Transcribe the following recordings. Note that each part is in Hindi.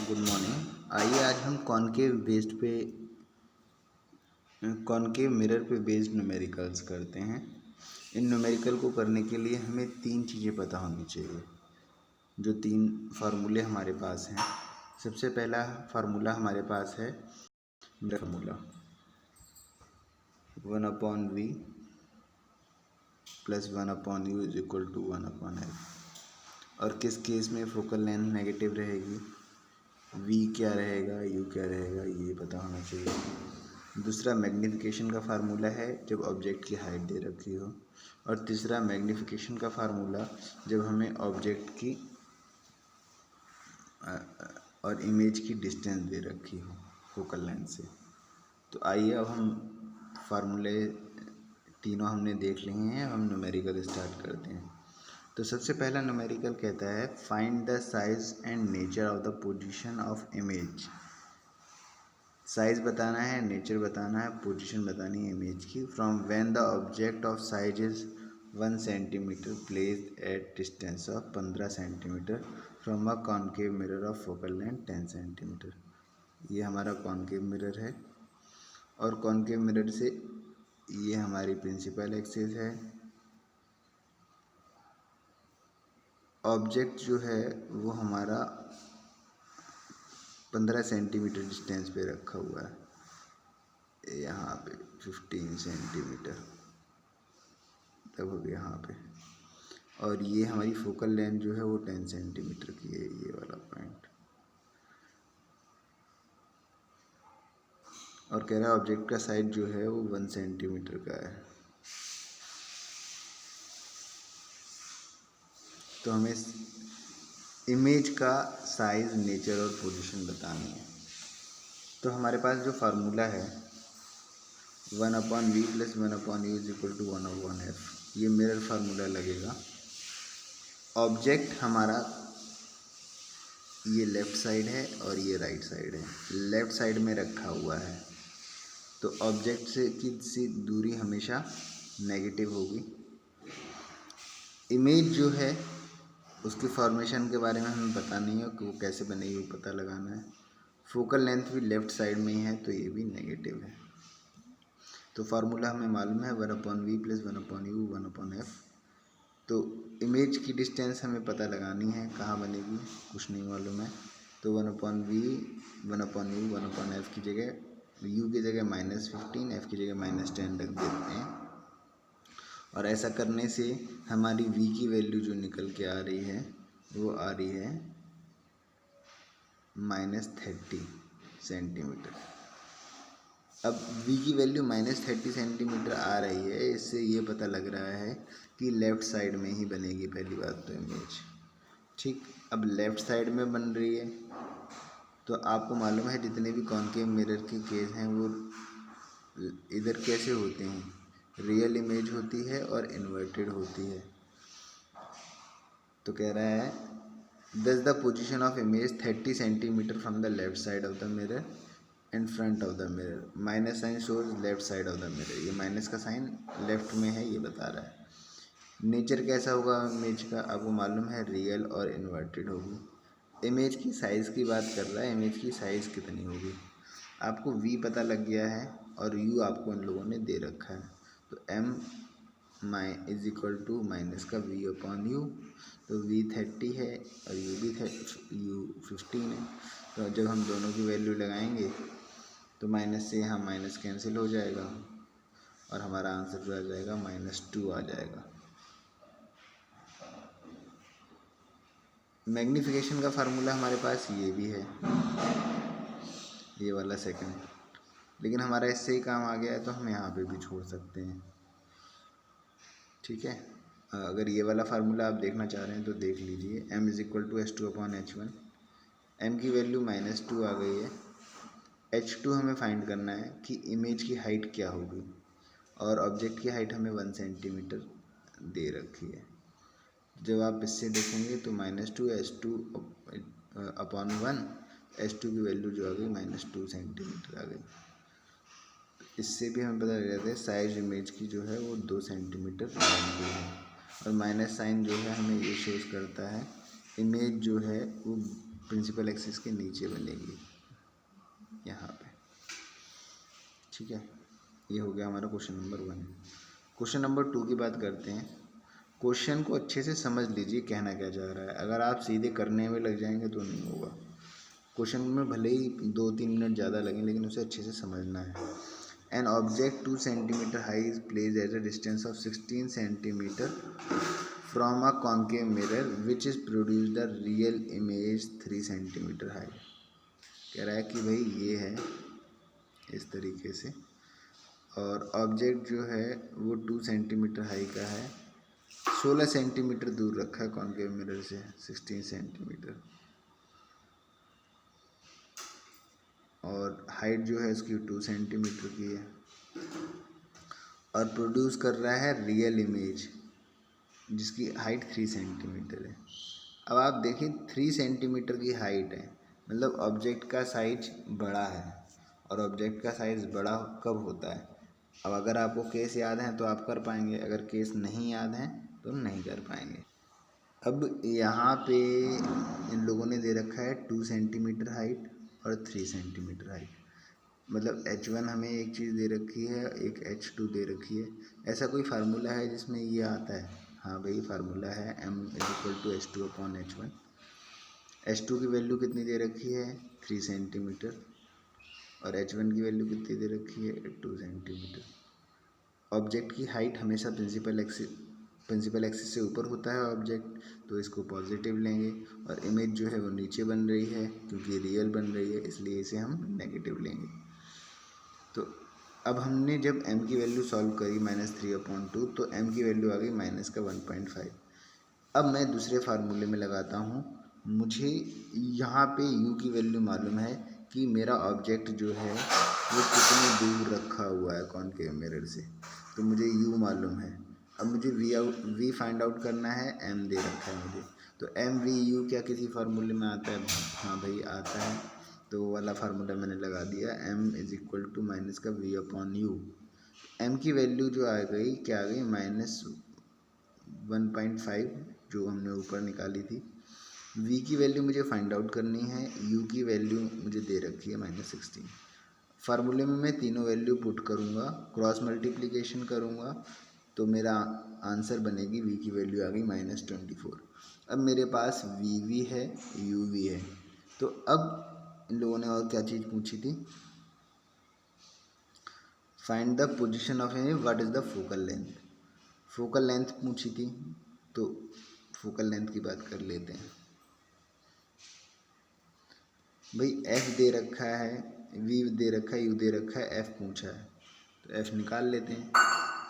Good morning. आइए आज हम कॉनकेव मिरर पे बेस्ड न्यूमेरिकल्स करते हैं। इन न्यूमेरिकल को करने के लिए हमें 3 चीज़ें पता होनी चाहिए। जो 3 फार्मूले हमारे पास हैं। सबसे पहला फार्मूला हमारे पास है formula 1/v plus 1/u is equal to 1/f। और किस केस में फोकल लेंथ नेगेटिव रहेगी, v क्या रहेगा, u क्या रहेगा, ये पता होना चाहिए। दूसरा मैग्नीफिकेशन का फार्मूला है जब ऑब्जेक्ट की हाइट दे रखी हो। और तीसरा मैग्नीफिकेशन का फार्मूला जब हमें ऑब्जेक्ट की और इमेज की डिस्टेंस दे रखी हो फोकल लेंथ से। तो आइए अब हम फार्मूले तीनों हमने देख लिए हैं, हम न्यूमेरिकल स्टार्ट करते हैं। तो सबसे पहला न्यूमेरिकल कहता है find the size and nature of the position of image. Size बताना है, नेचर बताना है, पोजीशन बतानी है इमेज की। From when the object of size is 1 centimetre placed at distance of 15 centimetre from a concave mirror of focal length 10 centimetre. ये हमारा कॉनकेव मिरर है और कॉनकेव मिरर से ये हमारी प्रिंसिपल एक्सिस है। ऑब्जेक्ट जो है वो हमारा 15 सेंटीमीटर डिस्टेंस पे रखा हुआ है, यहाँ पे 15 सेंटीमीटर लगभग यहाँ पे। और ये हमारी फोकल लेंथ जो है वो 10 सेंटीमीटर की है, ये वाला पॉइंट। और कह रहा है ऑब्जेक्ट का साइज जो है वो 1 सेंटीमीटर का है। तो हमें इमेज का साइज, नेचर और पोजीशन बतानी है। तो हमारे पास जो फार्मूला है 1/v plus 1/u is equal to 1/f, ये मिरर फार्मूला लगेगा। ऑब्जेक्ट हमारा ये लेफ़्ट साइड है और ये राइट साइड है, लेफ़्ट साइड में रखा हुआ है। तो ऑब्जेक्ट से की दूरी हमेशा नेगेटिव होगी। इमेज जो है उसकी फॉर्मेशन के बारे में हमें पता नहीं है कि वो कैसे बनेगी, वो पता लगाना है। फोकल लेंथ भी लेफ़्ट साइड में ही है तो ये भी नेगेटिव है। तो फार्मूला हमें मालूम है 1/v प्लस 1/u 1/f। तो इमेज की डिस्टेंस हमें पता लगानी है, कहाँ बनेगी कुछ नहीं मालूम है। तो 1/v 1/u 1/f की जगह u की जगह -15, f की जगह -10 रख देते हैं। और ऐसा करने से हमारी v की वैल्यू जो निकल के आ रही है वो आ रही है -30 सेंटीमीटर। अब v की वैल्यू -30 सेंटीमीटर आ रही है, इससे ये पता लग रहा है कि लेफ़्ट साइड में ही बनेगी पहली बात तो इमेज। ठीक, अब लेफ़्ट साइड में बन रही है तो आपको मालूम है जितने भी कॉनकेव मिरर के केस हैं वो इधर कैसे होते हैं, रियल इमेज होती है और इन्वर्टेड होती है। तो कह रहा है दस the position of image 30 centimetre from the left side of the mirror and front of the mirror. Minus sign shows left side of the mirror, ये माइनस का साइन लेफ्ट में है, ये बता रहा है। नेचर कैसा होगा इमेज का, आपको मालूम है रियल और इन्वर्टेड होगी। इमेज की साइज़ की बात कर रहा है, इमेज की साइज़ कितनी होगी। आपको v पता लग गया है और u आपको इन लोगों ने दे रखा है। तो m is equal to minus का v/u। तो v 30 है और u 15 है। तो जब हम दोनों की वैल्यू लगाएंगे तो माइनस से यहाँ माइनस कैंसिल हो जाएगा और हमारा आंसर जो आ जाएगा -2 आ जाएगा। मैग्नीफिकेशन का फार्मूला हमारे पास ये भी है, ये वाला सेकंड, लेकिन हमारा इससे ही काम आ गया है तो हम यहाँ पे भी छोड़ सकते हैं। ठीक है, अगर ये वाला फार्मूला आप देखना चाह रहे हैं तो देख लीजिए। m is equal to h2/h1। m की वैल्यू -2 आ गई है। h2 हमें फाइंड करना है कि इमेज की हाइट क्या होगी और ऑब्जेक्ट की हाइट हमें 1 सेंटीमीटर दे रखी है। जब आप इससे देखेंगे तो -2 h2/1, h2 की वैल्यू जो आ गई -2 सेंटीमीटर आ गई। इससे भी हमें पता लग जाता है साइज इमेज की जो है वो 2 सेंटीमीटर लंबी है। और माइनस साइन जो है हमें ये शोज करता है इमेज जो है वो प्रिंसिपल एक्सिस के नीचे बनेगी यहाँ पे। ठीक है, ये हो गया हमारा क्वेश्चन नंबर 1। क्वेश्चन नंबर 2 की बात करते हैं। क्वेश्चन को अच्छे से समझ लीजिए कहना क्या चाह रहा है। अगर आप सीधे करने में लग जाएंगे तो नहीं होगा। क्वेश्चन में भले ही 2-3 मिनट ज़्यादा लगें, लेकिन उसे अच्छे से समझना है। An object 2 centimetre high is placed at a distance of 16 centimetre from a concave mirror which is produce the real image 3 centimetre high. कह रहा है कि भाई ये है इस तरीके से, और ऑब्जेक्ट जो है वो 2 सेंटीमीटर हाई का है, 16 सेंटीमीटर दूर रखा है कॉन्केव मिरर से, 16 सेंटीमीटर, और हाइट जो है इसकी 2 सेंटीमीटर की है, और प्रोड्यूस कर रहा है रियल इमेज जिसकी हाइट 3 सेंटीमीटर है। अब आप देखिए 3 सेंटीमीटर की हाइट है, मतलब ऑब्जेक्ट का साइज बड़ा है, और ऑब्जेक्ट का साइज़ बड़ा कब होता है? अब अगर आपको केस याद हैं तो आप कर पाएंगे, अगर केस नहीं याद हैं तो नहीं कर पाएंगे। अब यहाँ पे इन लोगों ने दे रखा है 2 सेंटीमीटर हाइट और 3 सेंटीमीटर हाइट, मतलब H1 हमें एक चीज़ दे रखी है, एक H2 दे रखी है। ऐसा कोई फार्मूला है जिसमें ये आता है? हाँ भाई, फार्मूला है M=H2/H1। H2 की वैल्यू कितनी दे रखी है? 3 सेंटीमीटर, और H1 की वैल्यू कितनी दे रखी है? 2 सेंटीमीटर। ऑब्जेक्ट की हाइट हमेशा प्रिंसिपल एक्सिस से ऊपर होता है ऑब्जेक्ट, तो इसको पॉजिटिव लेंगे, और इमेज जो है वो नीचे बन रही है क्योंकि रियल बन रही है, इसलिए इसे हम नेगेटिव लेंगे। तो अब हमने जब m की वैल्यू सॉल्व करी -3/2, तो m की वैल्यू आ गई -1.5। अब मैं दूसरे फार्मूले में लगाता हूँ। मुझे यहाँ पे u की वैल्यू मालूम है कि मेरा ऑब्जेक्ट जो है वो कितनी दूर रखा हुआ है कॉन्केव मिरर से, तो मुझे u मालूम है। अब मुझे v फाइंड आउट करना है, m दे रखा है मुझे, तो mvu क्या किसी फार्मूले में आता है? हाँ भाई आता है, तो वो वाला फार्मूला मैंने लगा दिया, m माइनस का v/u। m की वैल्यू जो आ गई, क्या आ गई? -1.5, जो हमने ऊपर निकाली थी। v की वैल्यू मुझे फाइंड आउट करनी है, u की वैल्यू मुझे दे रखी है -16। फार्मूले में मैं तीनों वैल्यू पुट करूँगा, क्रॉस मल्टीप्लिकेशन करूँगा, तो मेरा आंसर बनेगी, v की वैल्यू आ गई -24। अब मेरे पास v है, u है, तो अब इन लोगों ने और क्या चीज़ पूछी थी? Find the position of image, what is the focal length. Focal length पूछी थी, तो फोकल लेंथ की बात कर लेते हैं। भाई f दे रखा है, v दे रखा है, u दे रखा है, f पूछा है, तो f निकाल लेते हैं।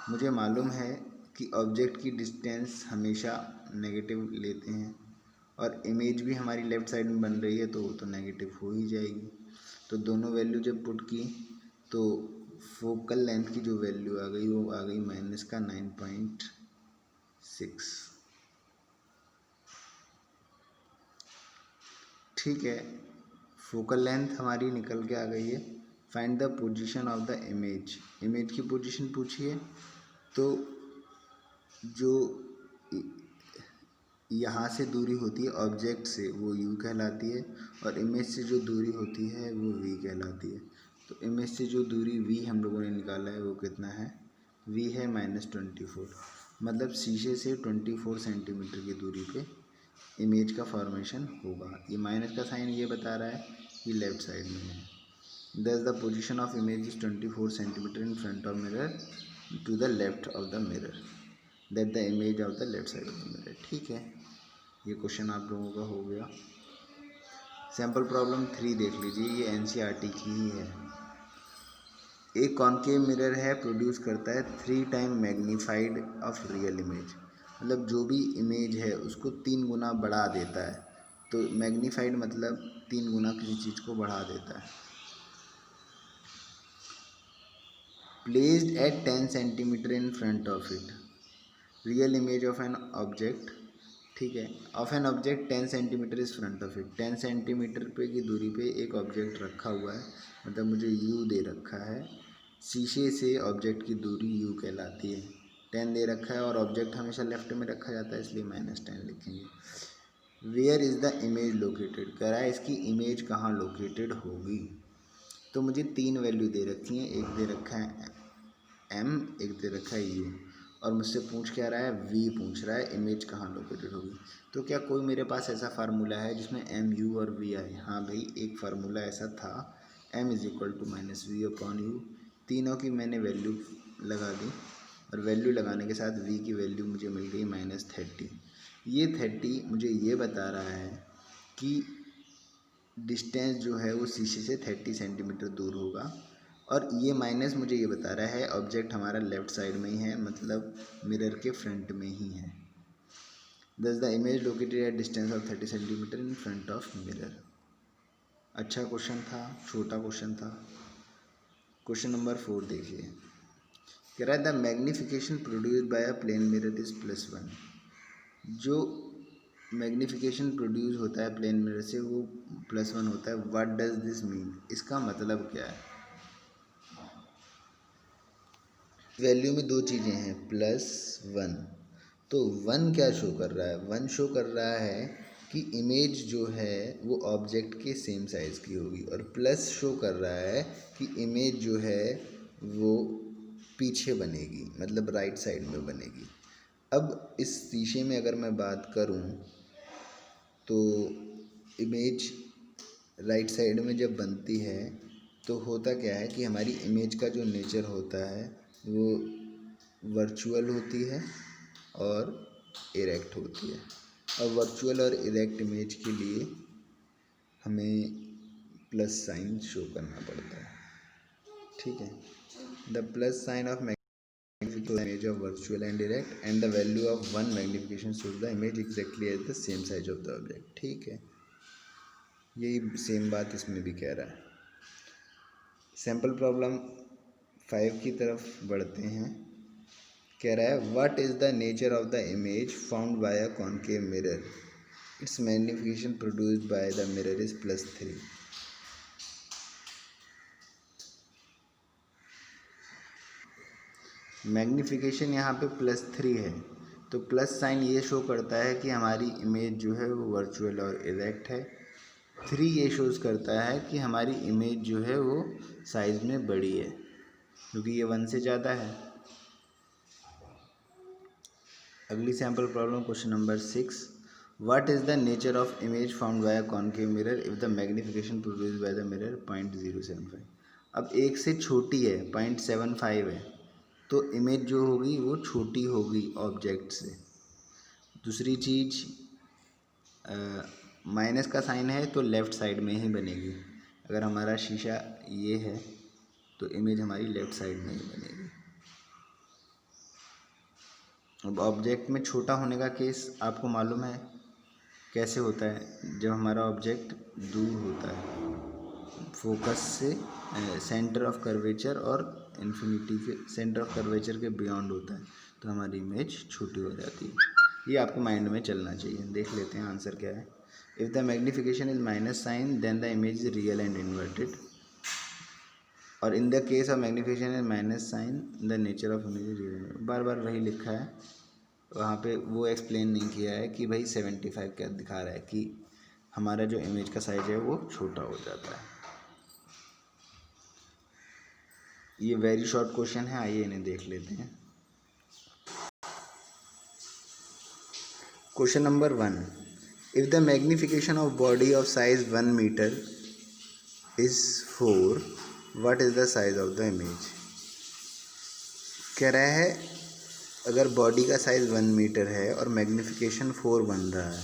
मुझे मालूम है कि ऑब्जेक्ट की डिस्टेंस हमेशा नेगेटिव लेते हैं, और इमेज भी हमारी लेफ़्ट साइड में बन रही है, तो वो तो नेगेटिव हो ही जाएगी। तो दोनों वैल्यू जब पुट की, तो फोकल लेंथ की जो वैल्यू आ गई वो आ गई -9.6। ठीक है, फोकल लेंथ हमारी निकल के आ गई है। Find the position of the image, image की पोजीशन पूछी है, तो जो यहाँ से दूरी होती है ऑब्जेक्ट से वो u कहलाती है, और इमेज से जो दूरी होती है वो v कहलाती है। तो इमेज से जो दूरी v हम लोगों ने निकाला है वो कितना है? v है -24, मतलब शीशे से 24 सेंटीमीटर की दूरी पे इमेज का फॉर्मेशन होगा। ये माइनस का साइन ये बता रहा है कि लेफ़्ट साइड में है। Thus the position of image is 24 centimeter in front of mirror to the left of the mirror, that the image of the left side of the mirror। ठीक है, ये क्वेश्चन आप लोगों का हो गया। सैम्पल प्रॉब्लम 3 देख लीजिए, ये NCERT की ही है। एक कॉन्केव मिरर है, प्रोड्यूस करता है 3 time magnified of real image, मतलब जो भी इमेज है उसको 3 गुना बढ़ा देता है। तो मैग्नीफाइड मतलब 3 गुना किसी चीज़ को बढ़ा देता है। Placed at 10 centimetre in front of it, real image of an object, ठीक है, of an object 10 सेंटीमीटर इस फ्रंट ऑफ इट, 10 सेंटीमीटर पे की दूरी पे एक ऑब्जेक्ट रखा हुआ है, मतलब मुझे u दे रखा है। शीशे से ऑब्जेक्ट की दूरी u कहलाती है, 10 दे रखा है, और ऑब्जेक्ट हमेशा लेफ्ट में रखा जाता है, इसलिए -10 लिखेंगे। Where is the image located, कह रहा है इसकी इमेज कहाँ लोकेटेड होगी। तो मुझे 3 वैल्यू दे रखी हैं, एक दे रखा है एम, एक दे रखा है यू, और मुझसे पूछ क्या रहा है, वी पूछ रहा है इमेज कहाँ लोकेटेड होगी। तो क्या कोई मेरे पास ऐसा फार्मूला है जिसमें एम यू और वी आए? हाँ भाई, एक फार्मूला ऐसा था, M is equal to minus V upon U. तीनों की मैंने वैल्यू लगा दी, और वैल्यू लगाने के साथ वी की वैल्यू मुझे मिल गई -30। ये 30 मुझे ये बता रहा है कि डिस्टेंस जो है वो शीशे से 30 सेंटीमीटर दूर होगा, और ये माइनस मुझे ये बता रहा है ऑब्जेक्ट हमारा लेफ़्ट साइड में ही है, मतलब मिरर के फ्रंट में ही है। दस the image located at distance of 30 centimetre in front of mirror. अच्छा क्वेश्चन था, छोटा क्वेश्चन था। क्वेश्चन नंबर 4 देखिए, कह रहा है the magnification produced by a plane mirror is +1। जो मैग्नीफिकेशन प्रोड्यूस होता है प्लेन मिरर से वो +1 होता है। व्हाट डज दिस मीन, इसका मतलब क्या है? वैल्यू में दो चीज़ें हैं, +1। तो 1 क्या शो कर रहा है? 1 शो कर रहा है कि इमेज जो है वो ऑब्जेक्ट के सेम साइज़ की होगी, और प्लस शो कर रहा है कि इमेज जो है वो पीछे बनेगी, मतलब राइट साइड में बनेगी। अब इस शीशे में अगर मैं बात करूं तो इमेज राइट साइड में जब बनती है तो होता क्या है कि हमारी इमेज का जो नेचर होता है वो वर्चुअल होती है और इरेक्ट होती है। और वर्चुअल और इरेक्ट इमेज के लिए हमें प्लस साइन शो करना पड़ता है, ठीक है। The plus sign of image of virtual and direct, and the value of one magnification shows the image exactly as the same size of the object। ठीक है, यही सेम बात इसमें भी कह रहा है। सैम्पल प्रॉब्लम 5 की तरफ बढ़ते हैं। कह रहा है what is the nature of the image found by a concave mirror, it's magnification produced by the mirror is +3। Magnification यहाँ पे +3 है, तो प्लस साइन ये शो करता है कि हमारी इमेज जो है वो वर्चुअल और इरेक्ट है। 3 ये शोज़ करता है कि हमारी इमेज जो है वो साइज़ में बड़ी है, क्योंकि ये 1 से ज़्यादा है। अगली sample problem, question number 6, what is the nature of image found by a concave mirror if the magnification produced by the mirror 0.075। अब एक से छोटी है, 0.75 है, तो इमेज जो होगी वो छोटी होगी ऑब्जेक्ट से। दूसरी चीज़, माइनस का साइन है तो लेफ़्ट साइड में ही बनेगी। अगर हमारा शीशा ये है तो इमेज हमारी लेफ़्ट साइड में ही बनेगी। अब ऑब्जेक्ट में छोटा होने का केस आपको मालूम है कैसे होता है, जब हमारा ऑब्जेक्ट दूर होता है फोकस से, सेंटर ऑफ कर्वेचर और इन्फिनिटी के सेंटर ऑफ कर्वेचर के बियॉन्ड होता है, तो हमारी इमेज छोटी हो जाती है। ये आपको माइंड में चलना चाहिए। देख लेते हैं आंसर क्या है। If the magnification is minus sign then the image is real and inverted, और in the case of magnification is minus sign the nature of image is real. बार बार वही लिखा है, वहाँ पे वो एक्सप्लेन नहीं किया है कि भाई 75 क्या दिखा रहा है कि हमारा जो इमेज का साइज है वो छोटा हो जाता है। ये वेरी शॉर्ट क्वेश्चन है, आइए इन्हें देख लेते हैं। Question number 1, if the magnification of body of size 1 metre is 4, what is the size of the image. कह रहा है अगर बॉडी का साइज़ 1 मीटर है और मैग्नीफिकेशन 4 बन रहा है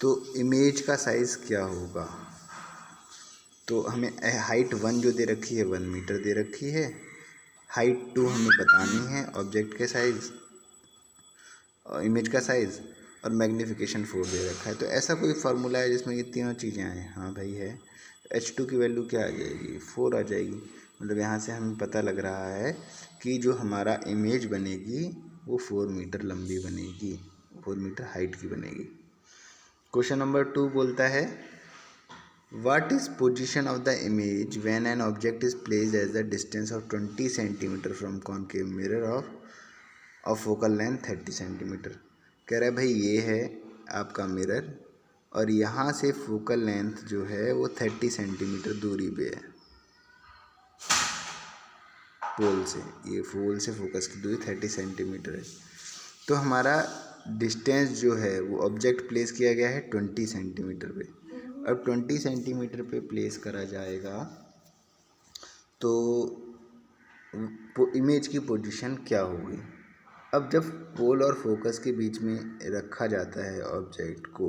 तो इमेज का साइज़ क्या होगा। तो हमें हाइट 1 जो दे रखी है 1 मीटर दे रखी है, हाइट 2 हमें बतानी है ऑब्जेक्ट के साइज़, इमेज का साइज़, और मैग्नीफिकेशन 4 दे रखा है। तो ऐसा कोई फार्मूला है जिसमें ये तीनों चीज़ें आए? हाँ भाई है। h2 की वैल्यू क्या आ जाएगी, 4 आ जाएगी। मतलब यहाँ से हमें पता लग रहा है कि जो हमारा इमेज बनेगी वो 4 मीटर लंबी बनेगी, 4 मीटर हाइट की बनेगी। क्वेश्चन नंबर 2 बोलता है what is position of the image when an object is placed as the distance of 20 centimetre from concave mirror of focal length 30 centimetre. कह रहा है भाई ये है आपका मिरर, और यहाँ से फोकल लेंथ जो है वो 30 सेंटीमीटर दूरी पे है पोल से। ये पोल से फोकस की दूरी 30 सेंटीमीटर है। तो हमारा डिस्टेंस जो है वो ऑब्जेक्ट प्लेस किया गया है 20 सेंटीमीटर पे। अब 20 सेंटीमीटर पे प्लेस करा जाएगा तो इमेज की पोजीशन क्या होगी। अब जब पोल और फोकस के बीच में रखा जाता है ऑब्जेक्ट को,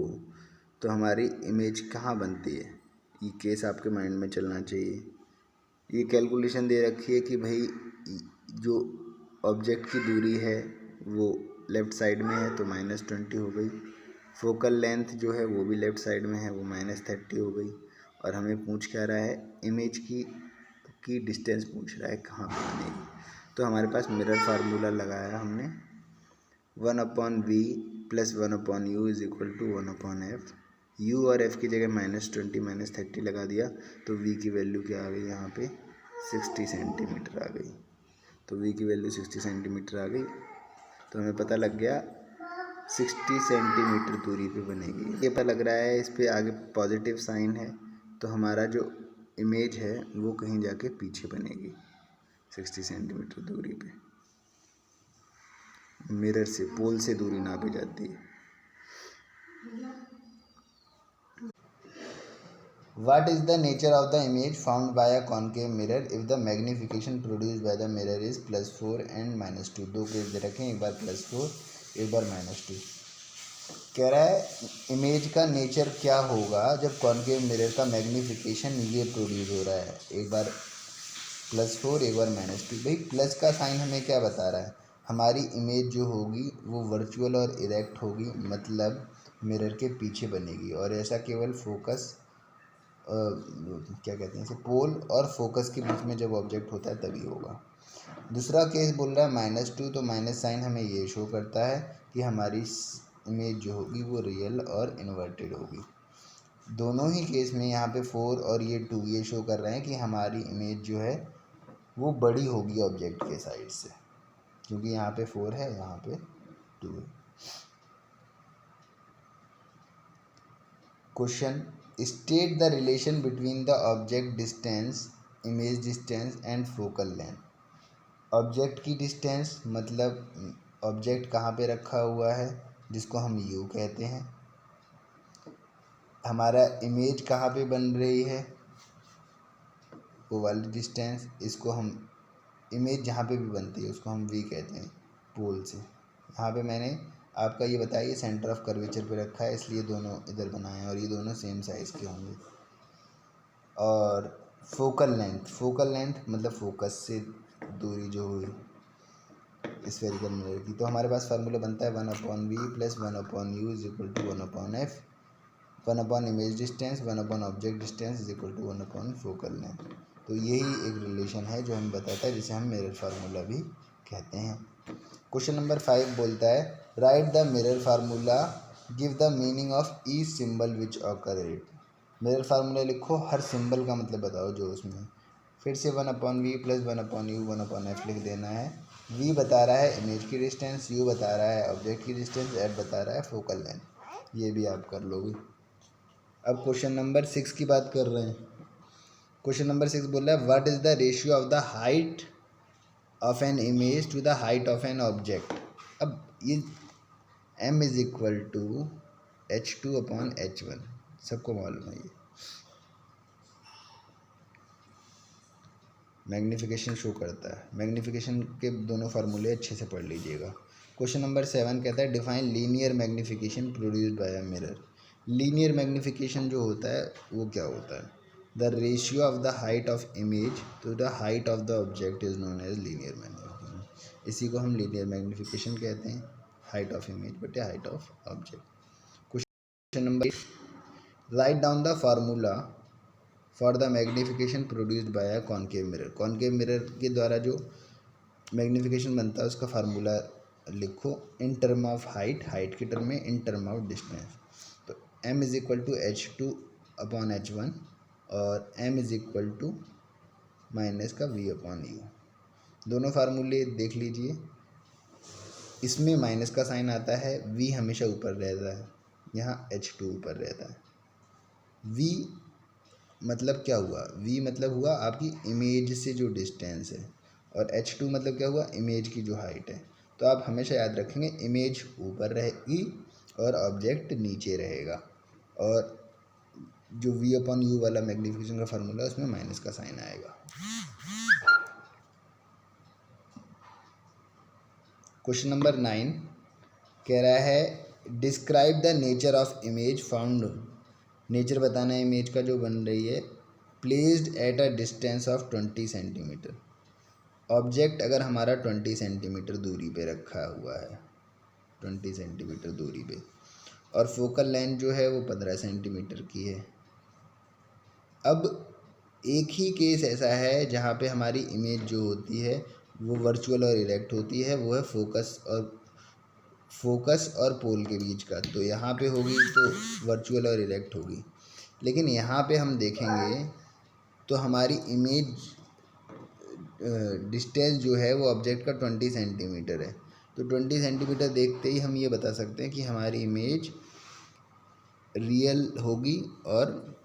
तो हमारी इमेज कहाँ बनती है, ये केस आपके माइंड में चलना चाहिए। ये कैलकुलेशन दे रखी है कि भाई जो ऑब्जेक्ट की दूरी है वो लेफ़्ट साइड में है तो -20 हो गई, फोकल लेंथ जो है वो भी लेफ़्ट साइड में है वो -30 हो गई, और हमें पूछ क्या रहा है, इमेज की डिस्टेंस पूछ रहा है कहाँ पे बनेगी। तो हमारे पास मिरर फार्मूला लगाया हमने, 1/v + 1/u = 1/f। u और f की जगह -20 -30 लगा दिया तो v की वैल्यू क्या आ गई, यहाँ पे 60 सेंटीमीटर आ गई। तो v की वैल्यू 60 सेंटीमीटर आ गई, तो हमें पता लग गया 60 सेंटीमीटर दूरी पे बनेगी। ये पता लग रहा है इस पे आगे पॉजिटिव साइन है, तो हमारा जो इमेज है वो कहीं जाके पीछे बनेगी 60 सेंटीमीटर दूरी पे। मिरर से, पोल से दूरी नापी जाती है। What is the nature of the image formed by a concave mirror if the magnification produced by the mirror is +4 and -2। दो केस दे रखे हैं, एक बार +4 एक बार -2। कह रहा है इमेज का नेचर क्या होगा जब कॉन्केव मिरर का मैग्नीफिकेशन ये प्रोड्यूस हो रहा है, एक बार +4 एक बार -2। भाई प्लस का साइन हमें क्या बता रहा है, हमारी इमेज जो होगी वो वर्चुअल और इरेक्ट होगी, मतलब मिरर के पीछे बनेगी, और ऐसा केवल फोकस क्या कहते हैं इसे, पोल और फोकस के बीच में जब ऑब्जेक्ट होता है तभी होगा। दूसरा केस बोल रहा है -2, तो माइनस साइन हमें ये शो करता है कि हमारी इमेज जो होगी वो रियल और इन्वर्टेड होगी। दोनों ही केस में यहाँ पे 4 और ये 2 ये शो कर रहे हैं कि हमारी इमेज जो है वो बड़ी होगी ऑब्जेक्ट के साइड से, क्योंकि यहाँ पे 4 है, यहाँ पे 2 है। Question, state the relation between the object distance, image distance and focal length. Object की डिस्टेंस मतलब ऑब्जेक्ट कहाँ पे रखा हुआ है जिसको हम u कहते हैं, हमारा इमेज कहाँ पे बन रही है वो वाली डिस्टेंस, इसको हम इमेज जहाँ पे भी बनती है उसको हम v कहते हैं पोल से। यहाँ पे मैंने आपका ये बताया ये सेंटर ऑफ कर्वेचर पे रखा है इसलिए दोनों इधर बनाए हैं और ये दोनों सेम साइज़ के होंगे। और फोकल लेंथ मतलब फोकस से दूरी जो हुई स्फेरिकल मिरर की, तो हमारे पास फार्मूला बनता है 1/v + 1/u = 1/f, 1/ image distance 1/ object distance = 1/ focal length. तो यही एक रिलेशन है जो हमें बताता है, जिसे हम मिरर फार्मूला भी कहते हैं। क्वेश्चन नंबर 5 बोलता है right the mirror formula, give the meaning of each symbol which occur it. Mirror formula लिखो, हर सिंबल का मतलब बताओ जो उसमें। फिर से 1/v + 1/u 1/f लिख देना है। v बता रहा है इमेज की डिस्टेंस, u बता रहा है ऑब्जेक्ट की डिस्टेंस, f बता रहा है फोकल लेंथ। ये भी आप कर लोगे। अब क्वेश्चन नंबर 6 की बात कर रहे हैं। क्वेश्चन नंबर 6 बोल रहा है what is the ratio of the height of an image to the height of an object. अब ये m = h2/h1 सबको मालूम है। ये मैग्नीफिकेशन शो करता है, मैग्नीफिकेशन के दोनों फार्मूले अच्छे से पढ़ लीजिएगा। क्वेश्चन नंबर 7 कहता है define linear magnification produced by a mirror. Linear magnification जो होता है वो क्या होता है, the ratio of the height of image to the height of the object is known as linear magnification. इसी को हम लीनियर मैग्नीफिकेशन कहते हैं, हाइट ऑफ इमेज बटे height of object. Question number 8, write down the formula for the magnification produced by a concave mirror. Concave mirror के द्वारा जो मैग्नीफिकेशन बनता है उसका फार्मूला लिखो इन टर्म ऑफ हाइट के टर्म में, इन टर्म ऑफ डिस्टेंस। तो m = h2/h1 और m = -v/u। दोनों फार्मूले देख लीजिए, इसमें माइनस का साइन आता है, v हमेशा ऊपर रहता है, यहाँ H2 ऊपर रहता है। V मतलब क्या हुआ, V मतलब हुआ आपकी इमेज से जो डिस्टेंस है, और H2 मतलब क्या हुआ, इमेज की जो हाइट है। तो आप हमेशा याद रखेंगे इमेज ऊपर रहेगी और ऑब्जेक्ट नीचे रहेगा, और जो V/U वाला मैग्नीफिकेशन का फार्मूला है उसमें माइनस का साइन आएगा। क्वेश्चन नंबर 9 कह रहा है describe the nature of image found. Nature बताना है इमेज का जो बन रही है placed at a distance of 20 centimetre. Object अगर हमारा 20 सेंटीमीटर दूरी पे रखा हुआ है, 20 सेंटीमीटर दूरी पे, और फोकल लेंथ जो है वो 15 सेंटीमीटर की है। अब एक ही केस ऐसा है जहाँ पे हमारी इमेज जो होती है वो वर्चुअल और इरेक्ट होती है, वो है फोकस और पोल के बीच का। तो यहाँ पे होगी तो वर्चुअल और इरेक्ट होगी, लेकिन यहाँ पे हम देखेंगे तो हमारी इमेज डिस्टेंस जो है वो ऑब्जेक्ट का 20 सेंटीमीटर है। तो 20 सेंटीमीटर देखते ही हम ये बता सकते हैं कि हमारी इमेज रियल होगी और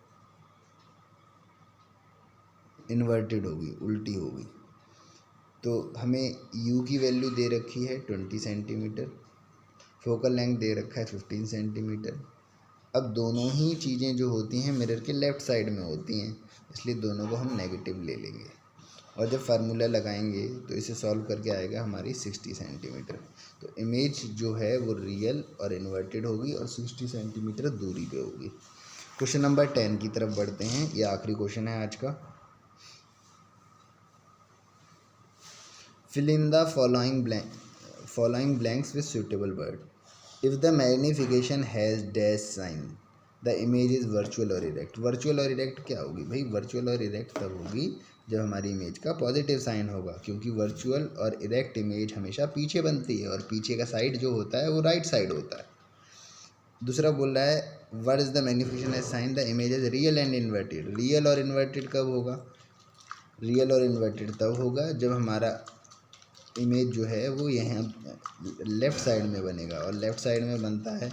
इन्वर्टेड होगी, उल्टी होगी। तो हमें u की वैल्यू दे रखी है 20 सेंटीमीटर, फोकल लेंथ दे रखा है 15 सेंटीमीटर। अब दोनों ही चीज़ें जो होती हैं मिरर के लेफ़्ट साइड में होती हैं, इसलिए दोनों को हम नेगेटिव ले लेंगे, और जब फार्मूला लगाएंगे तो इसे सॉल्व करके आएगा हमारी 60 सेंटीमीटर। तो इमेज जो है वो रियल और इन्वर्टेड होगी और 60 सेंटीमीटर दूरी पे होगी। क्वेश्चन नंबर 10 की तरफ बढ़ते हैं, ये आखिरी क्वेश्चन है आज का। Fill in the following blanks with suitable word. If the magnification has dash sign the image is virtual और इरेक्ट। वर्चुअल और इरेक्ट क्या होगी भाई, वर्चुअल और इरेक्ट तब होगी जब हमारी इमेज का पॉजिटिव साइन होगा, क्योंकि वर्चुअल और इरेक्ट इमेज हमेशा पीछे बनती है और पीछे का साइड जो होता है वो राइट साइड होता है। दूसरा बोल रहा है what is the magnification as sign the image is real and inverted. Real और इन्वर्टेड कब होगा, रियल और इन्वर्टेड तब होगा जब हमारा इमेज जो है वो यहाँ लेफ़्ट साइड में बनेगा, और लेफ़्ट साइड में बनता है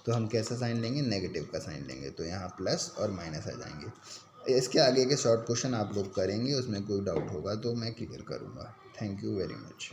तो हम कैसा साइन लेंगे, नेगेटिव का साइन लेंगे। तो यहाँ प्लस और माइनस आ जाएंगे। इसके आगे के शॉर्ट क्वेश्चन आप लोग करेंगे, उसमें कोई डाउट होगा तो मैं क्लियर करूँगा। Thank you very much.